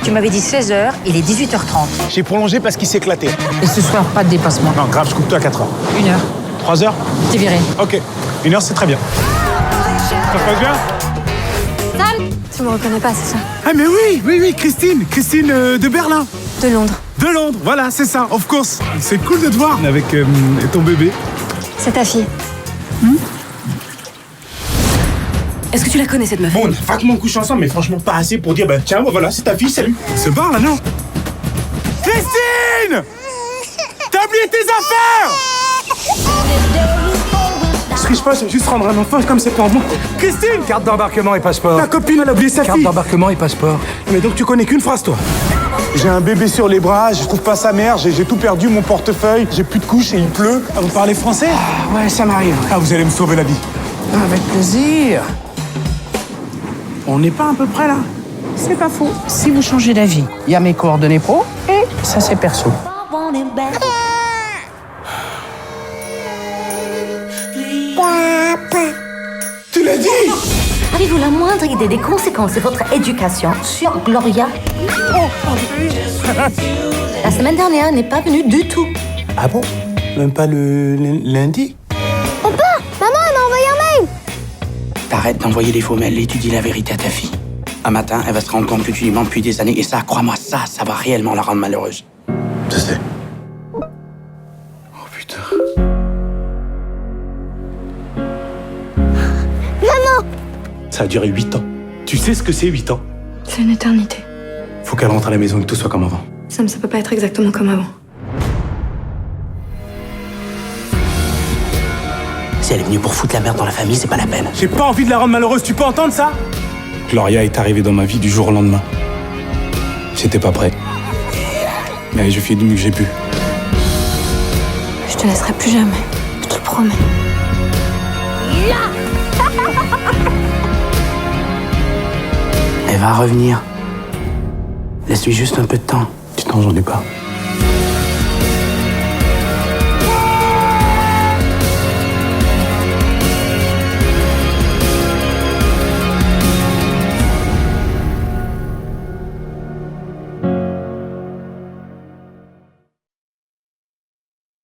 Tu m'avais dit 16h, il est 18h30. J'ai prolongé parce qu'il s'est éclaté. Et ce soir, pas de dépassement. Non, grave, je coupe toi à 4h. 1 heure. 3h? T'es viré. Ok. 1 heure, c'est très bien. Ça se passe bien? Tu me reconnais pas, c'est ça? Ah mais oui, Christine de Berlin. De Londres. De Londres, voilà, c'est ça, of course. C'est cool de te voir avec ton bébé. C'est ta fille. Est-ce que tu la connais, cette meuf? Bon, on a vaguement couché ensemble, mais franchement pas assez pour dire, bah tiens, voilà, c'est ta fille, salut. On se barre là, non? Christine! T'as oublié tes affaires! Ce que je passe, c'est juste rendre un enfant comme c'est pour moi. Christine! Carte d'embarquement et passeport. Ta copine, elle a oublié sa Carte fille. d'embarquement et passeport. Mais donc tu connais qu'une phrase, toi? J'ai un bébé sur les bras, je trouve pas sa mère, j'ai tout perdu, mon portefeuille, j'ai plus de couches et il pleut. Ah, vous parlez français? Ouais, ça m'arrive. Ah, vous allez me sauver la vie. Avec plaisir. On n'est pas à peu près là? C'est pas faux. Si vous changez d'avis, il y a mes coordonnées pro et ça c'est perso. Tu l'as dit? Avez-vous la moindre idée des conséquences de votre éducation sur Gloria? La semaine dernière n'est pas venue du tout. Ah bon? Même pas le lundi? Maman, elle m'a envoyé un mail! T'arrêtes d'envoyer les faux mails et tu dis la vérité à ta fille. Un matin, elle va se rendre compte que tu lui mens depuis des années et ça, crois-moi, ça va réellement la rendre malheureuse. Je sais. Oh putain. Ça a duré 8 ans. Tu sais ce que c'est 8 ans? C'est une éternité. Faut qu'elle rentre à la maison et que tout soit comme avant. Ça peut pas être exactement comme avant. Si elle est venue pour foutre la merde dans la famille, c'est pas la peine. J'ai pas envie de la rendre malheureuse, tu peux entendre ça? Gloria est arrivée dans ma vie du jour au lendemain. J'étais pas prêt. Mais je fais du mieux que j'ai pu. Je te laisserai plus jamais. Je te le promets. Elle va revenir. Laisse-lui juste un peu de temps. Du temps, j'en ai pas.